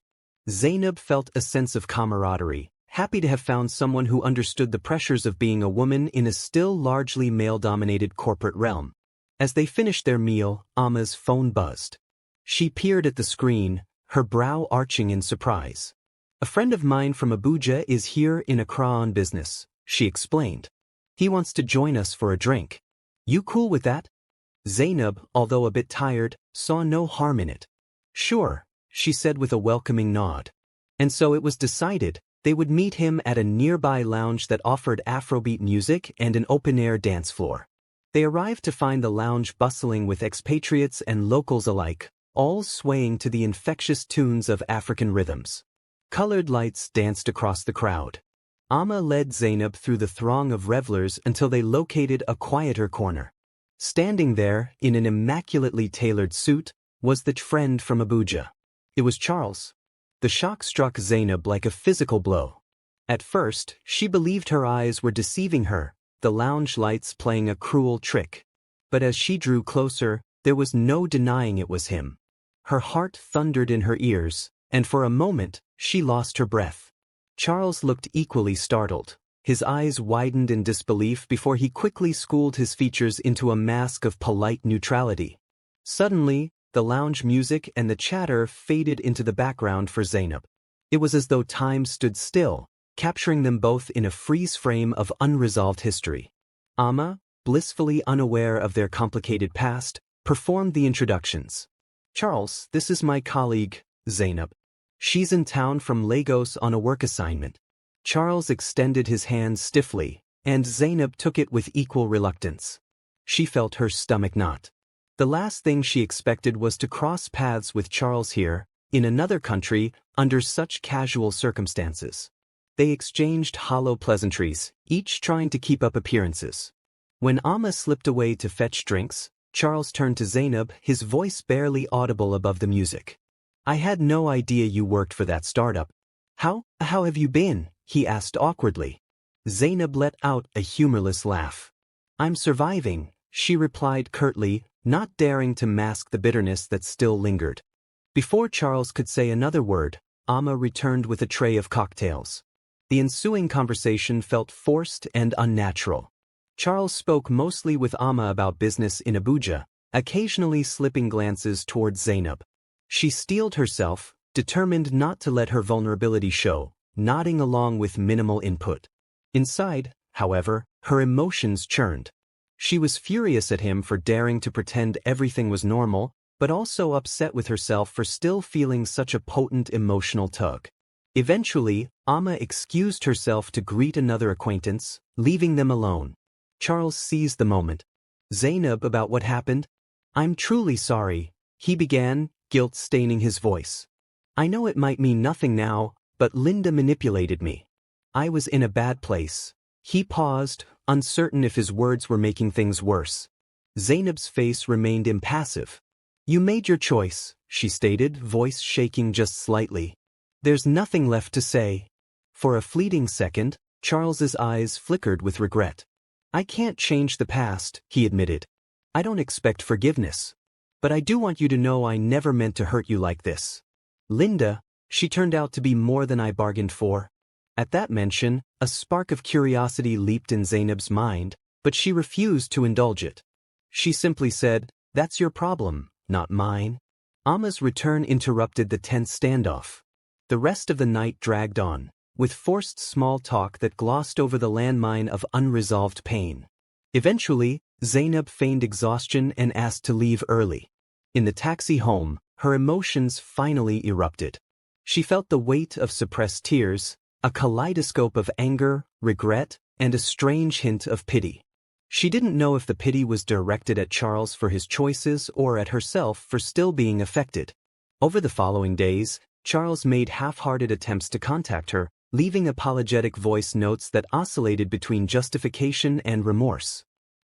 Zainab felt a sense of camaraderie, happy to have found someone who understood the pressures of being a woman in a still largely male-dominated corporate realm. As they finished their meal, Adamma's phone buzzed. She peered at the screen, her brow arching in surprise. "A friend of mine from Abuja is here in Accra on business," she explained. "He wants to join us for a drink. You cool with that?" Zainab, although a bit tired, saw no harm in it. "Sure," she said with a welcoming nod. And so it was decided they would meet him at a nearby lounge that offered Afrobeat music and an open-air dance floor. They arrived to find the lounge bustling with expatriates and locals alike, all swaying to the infectious tunes of African rhythms. Colored lights danced across the crowd. Amma led Zainab through the throng of revelers until they located a quieter corner. Standing there, in an immaculately tailored suit, was the friend from Abuja. It was Charles. The shock struck Zainab like a physical blow. At first, she believed her eyes were deceiving her, the lounge lights playing a cruel trick. But as she drew closer, there was no denying it was him. Her heart thundered in her ears, and for a moment, she lost her breath. Charles looked equally startled. His eyes widened in disbelief before he quickly schooled his features into a mask of polite neutrality. Suddenly, the lounge music and the chatter faded into the background for Zainab. It was as though time stood still, capturing them both in a freeze frame of unresolved history. Amma, blissfully unaware of their complicated past, performed the introductions. "Charles, this is my colleague, Zainab. She's in town from Lagos on a work assignment." Charles extended his hand stiffly, and Zainab took it with equal reluctance. She felt her stomach knot. The last thing she expected was to cross paths with Charles here, in another country, under such casual circumstances. They exchanged hollow pleasantries, each trying to keep up appearances. When Amma slipped away to fetch drinks, Charles turned to Zainab, his voice barely audible above the music. "I had no idea you worked for that startup. How have you been?" he asked awkwardly. Zainab let out a humorless laugh. "I'm surviving," she replied curtly, not daring to mask the bitterness that still lingered. Before Charles could say another word, Amma returned with a tray of cocktails. The ensuing conversation felt forced and unnatural. Charles spoke mostly with Amma about business in Abuja, occasionally slipping glances towards Zainab. She steeled herself, determined not to let her vulnerability show, nodding along with minimal input. Inside, however, her emotions churned. She was furious at him for daring to pretend everything was normal, but also upset with herself for still feeling such a potent emotional tug. Eventually, Amma excused herself to greet another acquaintance, leaving them alone. Charles seized the moment. "Zainab, about what happened?" "I'm truly sorry," he began, guilt staining his voice. "I know it might mean nothing now, but Linda manipulated me. I was in a bad place." He paused, uncertain if his words were making things worse. Zainab's face remained impassive. "You made your choice," she stated, voice shaking just slightly. "There's nothing left to say." For a fleeting second, Charles's eyes flickered with regret. "I can't change the past," he admitted. "I don't expect forgiveness. But I do want you to know I never meant to hurt you like this. Linda, she turned out to be more than I bargained for." At that mention, a spark of curiosity leaped in Zainab's mind, but she refused to indulge it. She simply said, "That's your problem, not mine." Amma's return interrupted the tense standoff. The rest of the night dragged on, with forced small talk that glossed over the landmine of unresolved pain. Eventually, Zainab feigned exhaustion and asked to leave early. In the taxi home, her emotions finally erupted. She felt the weight of suppressed tears, a kaleidoscope of anger, regret, and a strange hint of pity. She didn't know if the pity was directed at Charles for his choices or at herself for still being affected. Over the following days, Charles made half-hearted attempts to contact her, leaving apologetic voice notes that oscillated between justification and remorse.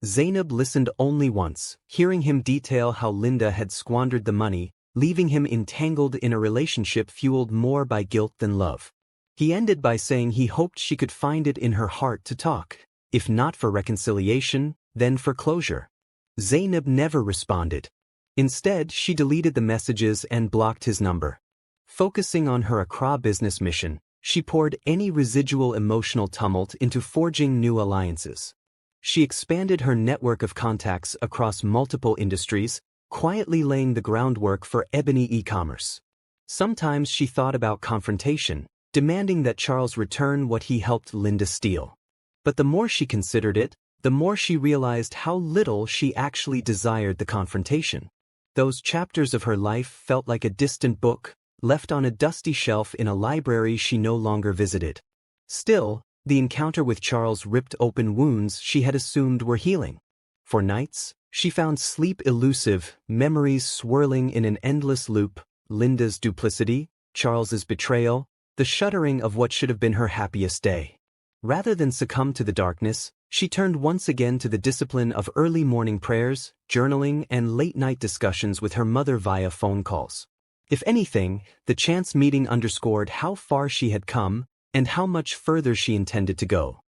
Zainab listened only once, hearing him detail how Linda had squandered the money, leaving him entangled in a relationship fueled more by guilt than love. He ended by saying he hoped she could find it in her heart to talk, if not for reconciliation, then for closure. Zainab never responded. Instead, she deleted the messages and blocked his number. Focusing on her Accra business mission, she poured any residual emotional tumult into forging new alliances. She expanded her network of contacts across multiple industries, quietly laying the groundwork for ebony e-commerce. Sometimes she thought about confrontation, demanding that Charles return what he helped Linda steal. But the more she considered it, the more she realized how little she actually desired the confrontation. Those chapters of her life felt like a distant book, left on a dusty shelf in a library she no longer visited. Still, the encounter with Charles ripped open wounds she had assumed were healing. For nights, she found sleep elusive, memories swirling in an endless loop, Linda's duplicity, Charles's betrayal, the shuddering of what should have been her happiest day. Rather than succumb to the darkness, she turned once again to the discipline of early morning prayers, journaling, and late-night discussions with her mother via phone calls. If anything, the chance meeting underscored how far she had come and how much further she intended to go.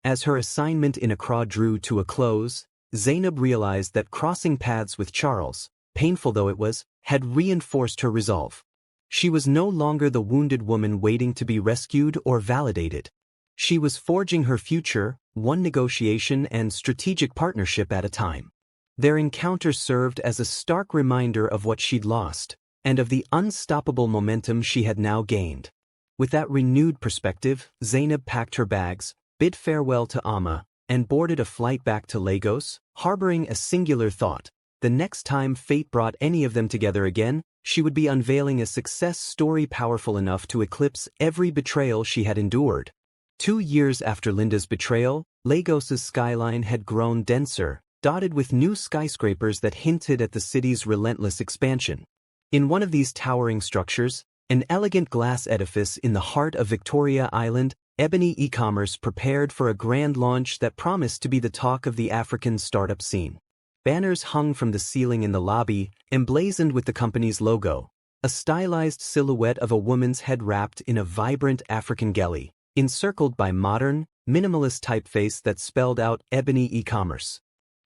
As her assignment in Accra drew to a close, Zainab realized that crossing paths with Charles, painful though it was, had reinforced her resolve. She was no longer the wounded woman waiting to be rescued or validated. She was forging her future, one negotiation and strategic partnership at a time. Their encounter served as a stark reminder of what she'd lost, and of the unstoppable momentum she had now gained. With that renewed perspective, Zainab packed her bags, bid farewell to Amma, and boarded a flight back to Lagos, harboring a singular thought: the next time fate brought any of them together again, she would be unveiling a success story powerful enough to eclipse every betrayal she had endured. 2 years after Linda's betrayal, Lagos's skyline had grown denser, dotted with new skyscrapers that hinted at the city's relentless expansion. In one of these towering structures, an elegant glass edifice in the heart of Victoria Island, Ebony e-commerce prepared for a grand launch that promised to be the talk of the African startup scene. Banners hung from the ceiling in the lobby, emblazoned with the company's logo, a stylized silhouette of a woman's head wrapped in a vibrant African geli, encircled by modern, minimalist typeface that spelled out Ebony e-commerce.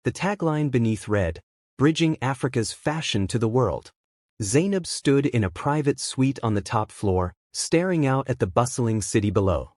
The tagline beneath read, "Bridging Africa's fashion to the world." Zainab stood in a private suite on the top floor, staring out at the bustling city below.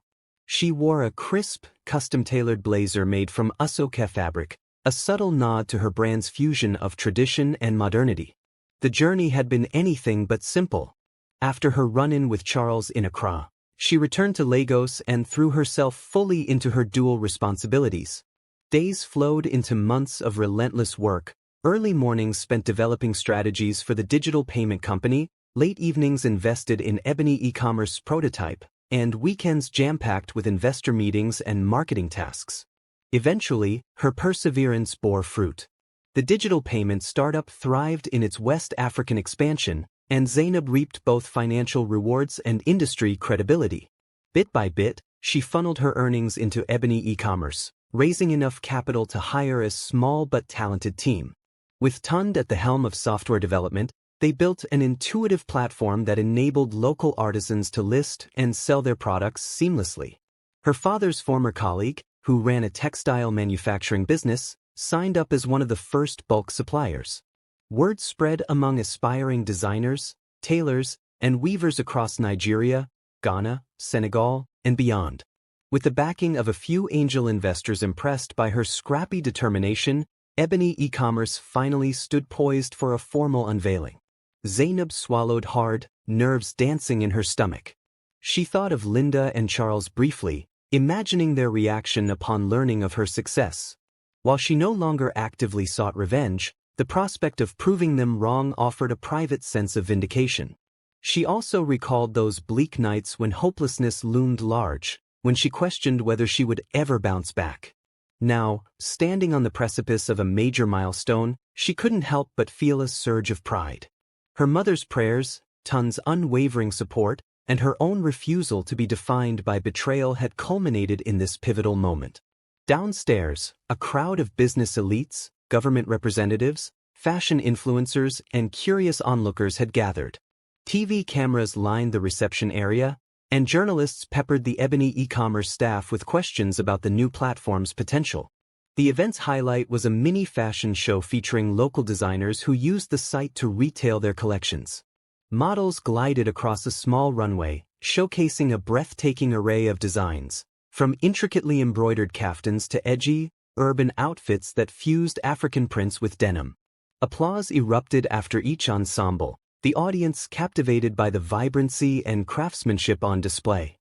She wore a crisp, custom-tailored blazer made from Usoke fabric, a subtle nod to her brand's fusion of tradition and modernity. The journey had been anything but simple. After her run-in with Charles in Accra, she returned to Lagos and threw herself fully into her dual responsibilities. Days flowed into months of relentless work, early mornings spent developing strategies for the digital payment company, late evenings invested in Ebony e-commerce prototype, and weekends jam-packed with investor meetings and marketing tasks. Eventually, her perseverance bore fruit. The digital payment startup thrived in its West African expansion, and Zainab reaped both financial rewards and industry credibility. Bit by bit, she funneled her earnings into Ebony e-commerce, raising enough capital to hire a small but talented team. With Tund at the helm of software development, they built an intuitive platform that enabled local artisans to list and sell their products seamlessly. Her father's former colleague, who ran a textile manufacturing business, signed up as one of the first bulk suppliers. Word spread among aspiring designers, tailors, and weavers across Nigeria, Ghana, Senegal, and beyond. With the backing of a few angel investors impressed by her scrappy determination, Ebony e-commerce finally stood poised for a formal unveiling. Zainab swallowed hard, nerves dancing in her stomach. She thought of Linda and Charles briefly, imagining their reaction upon learning of her success. While she no longer actively sought revenge, the prospect of proving them wrong offered a private sense of vindication. She also recalled those bleak nights when hopelessness loomed large, when she questioned whether she would ever bounce back. Now, standing on the precipice of a major milestone, she couldn't help but feel a surge of pride. Her mother's prayers, Tun's unwavering support, and her own refusal to be defined by betrayal had culminated in this pivotal moment. Downstairs, a crowd of business elites, government representatives, fashion influencers, and curious onlookers had gathered. TV cameras lined the reception area, and journalists peppered the Ebony e-commerce staff with questions about the new platform's potential. The event's highlight was a mini fashion show featuring local designers who used the site to retail their collections. Models glided across a small runway, showcasing a breathtaking array of designs, from intricately embroidered kaftans to edgy, urban outfits that fused African prints with denim. Applause erupted after each ensemble, the audience captivated by the vibrancy and craftsmanship on display.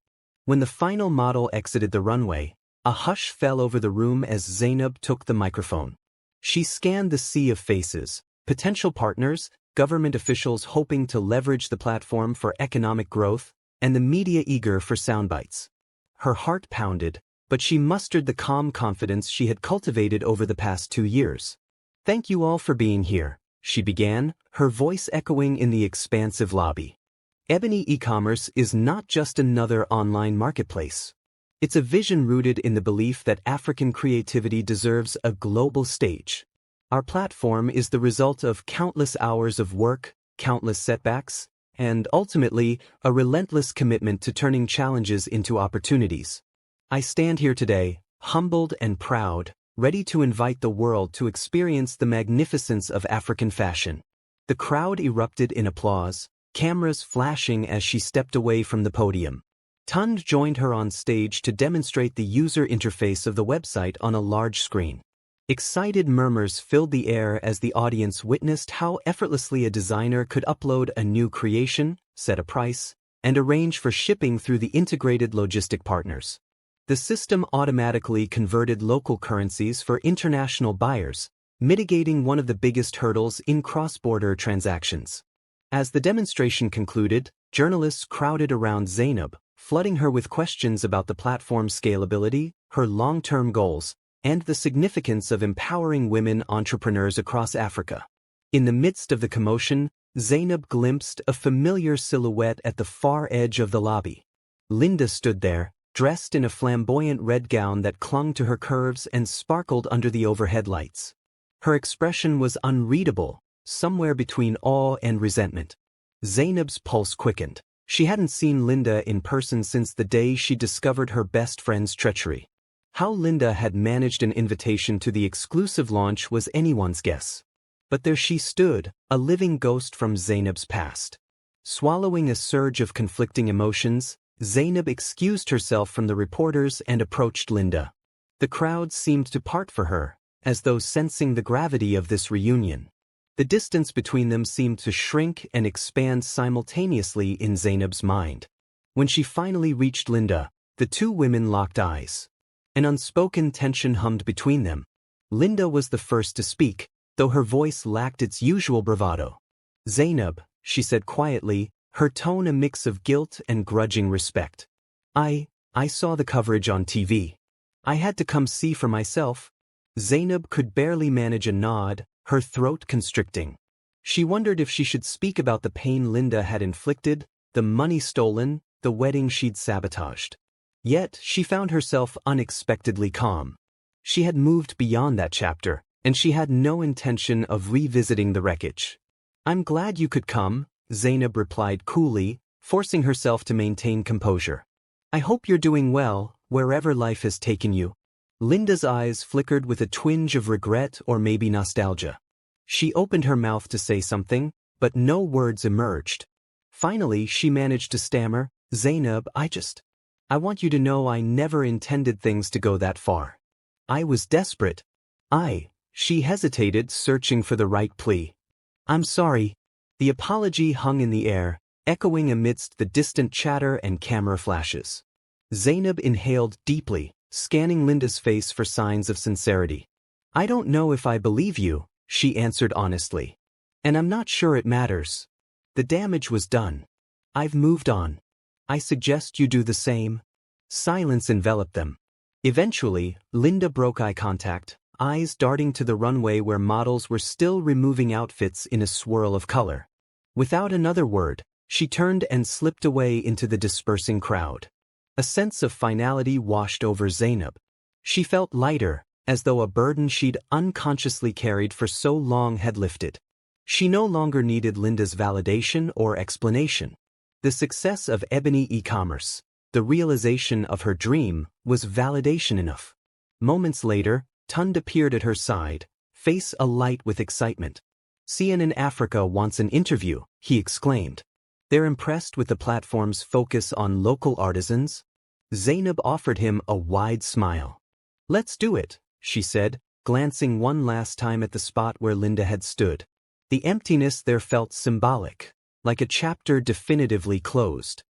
When the final model exited the runway, a hush fell over the room as Zainab took the microphone. She scanned the sea of faces, potential partners, government officials hoping to leverage the platform for economic growth, and the media eager for soundbites. Her heart pounded, but she mustered the calm confidence she had cultivated over the past 2 years. "Thank you all for being here," she began, her voice echoing in the expansive lobby. Ebony e-commerce is not just another online marketplace. It's a vision rooted in the belief that African creativity deserves a global stage. Our platform is the result of countless hours of work, countless setbacks, and ultimately, a relentless commitment to turning challenges into opportunities. I stand here today, humbled and proud, ready to invite the world to experience the magnificence of African fashion. The crowd erupted in applause, cameras flashing as she stepped away from the podium. Tund joined her on stage to demonstrate the user interface of the website on a large screen. Excited murmurs filled the air as the audience witnessed how effortlessly a designer could upload a new creation, set a price, and arrange for shipping through the integrated logistic partners. The system automatically converted local currencies for international buyers, mitigating one of the biggest hurdles in cross-border transactions. As the demonstration concluded, journalists crowded around Zainab, flooding her with questions about the platform's scalability, her long-term goals, and the significance of empowering women entrepreneurs across Africa. In the midst of the commotion, Zainab glimpsed a familiar silhouette at the far edge of the lobby. Linda stood there, dressed in a flamboyant red gown that clung to her curves and sparkled under the overhead lights. Her expression was unreadable, somewhere between awe and resentment. Zainab's pulse quickened. She hadn't seen Linda in person since the day she discovered her best friend's treachery. How Linda had managed an invitation to the exclusive launch was anyone's guess. But there she stood, a living ghost from Zainab's past. Swallowing a surge of conflicting emotions, Zainab excused herself from the reporters and approached Linda. The crowd seemed to part for her, as though sensing the gravity of this reunion. The distance between them seemed to shrink and expand simultaneously in Zainab's mind. When she finally reached Linda, the two women locked eyes. An unspoken tension hummed between them. Linda was the first to speak, though her voice lacked its usual bravado. "Zainab," she said quietly, her tone a mix of guilt and grudging respect. I saw the coverage on TV. I had to come see for myself." Zainab could barely manage a nod, her throat constricting. She wondered if she should speak about the pain Linda had inflicted, the money stolen, the wedding she'd sabotaged. Yet, she found herself unexpectedly calm. She had moved beyond that chapter, and she had no intention of revisiting the wreckage. "I'm glad you could come," Zainab replied coolly, forcing herself to maintain composure. "I hope you're doing well, wherever life has taken you." Linda's eyes flickered with a twinge of regret or maybe nostalgia. She opened her mouth to say something, but no words emerged. Finally, she managed to stammer, "Zainab, I want you to know I never intended things to go that far. I was desperate. She hesitated, searching for the right plea. "I'm sorry." The apology hung in the air, echoing amidst the distant chatter and camera flashes. Zainab inhaled deeply, scanning Linda's face for signs of sincerity. "I don't know if I believe you," she answered honestly. "And I'm not sure it matters. The damage was done. I've moved on. I suggest you do the same." Silence enveloped them. Eventually, Linda broke eye contact, eyes darting to the runway where models were still removing outfits in a swirl of color. Without another word, she turned and slipped away into the dispersing crowd. A sense of finality washed over Zainab. She felt lighter, as though a burden she'd unconsciously carried for so long had lifted. She no longer needed Linda's validation or explanation. The success of Ebony e-commerce, the realization of her dream, was validation enough. Moments later, Tund appeared at her side, face alight with excitement. "CNN Africa wants an interview," he exclaimed. "They're impressed with the platform's focus on local artisans." Zainab offered him a wide smile. "Let's do it," she said, glancing one last time at the spot where Linda had stood. The emptiness there felt symbolic, like a chapter definitively closed.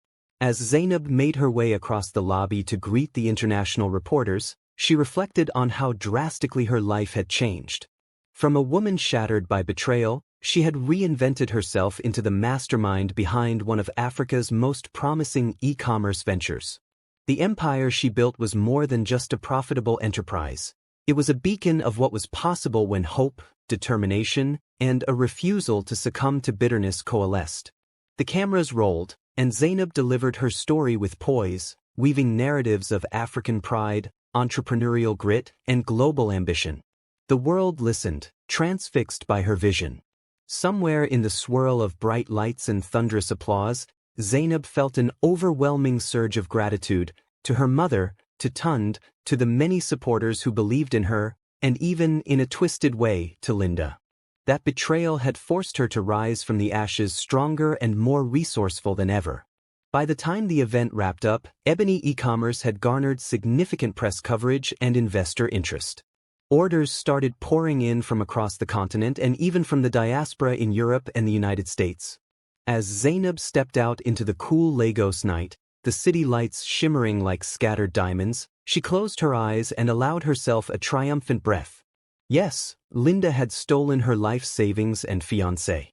As Zainab made her way across the lobby to greet the international reporters, she reflected on how drastically her life had changed. From a woman shattered by betrayal, she had reinvented herself into the mastermind behind one of Africa's most promising e-commerce ventures. The empire she built was more than just a profitable enterprise. It was a beacon of what was possible when hope, determination, and a refusal to succumb to bitterness coalesced. The cameras rolled, and Zainab delivered her story with poise, weaving narratives of African pride, entrepreneurial grit, and global ambition. The world listened, transfixed by her vision. Somewhere in the swirl of bright lights and thunderous applause, Zainab felt an overwhelming surge of gratitude to her mother, to Tund, to the many supporters who believed in her, and even, in a twisted way, to Linda. That betrayal had forced her to rise from the ashes stronger and more resourceful than ever. By the time the event wrapped up, Ebony e-commerce had garnered significant press coverage and investor interest. Orders started pouring in from across the continent and even from the diaspora in Europe and the United States. As Zainab stepped out into the cool Lagos night, the city lights shimmering like scattered diamonds, she closed her eyes and allowed herself a triumphant breath. Yes, Linda had stolen her life savings and fiancé.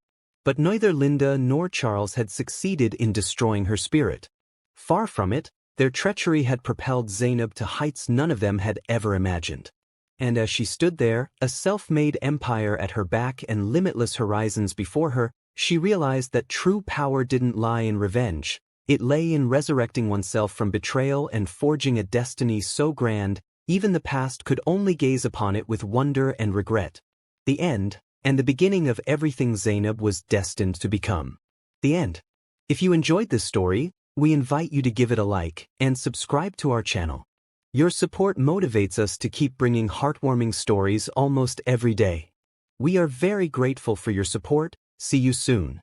But neither Linda nor Charles had succeeded in destroying her spirit. Far from it, their treachery had propelled Zainab to heights none of them had ever imagined. And as she stood there, a self-made empire at her back and limitless horizons before her, she realized that true power didn't lie in revenge. It lay in resurrecting oneself from betrayal and forging a destiny so grand, even the past could only gaze upon it with wonder and regret. The end, and the beginning of everything Zainab was destined to become. The end. If you enjoyed this story, we invite you to give it a like and subscribe to our channel. Your support motivates us to keep bringing heartwarming stories almost every day. We are very grateful for your support. See you soon.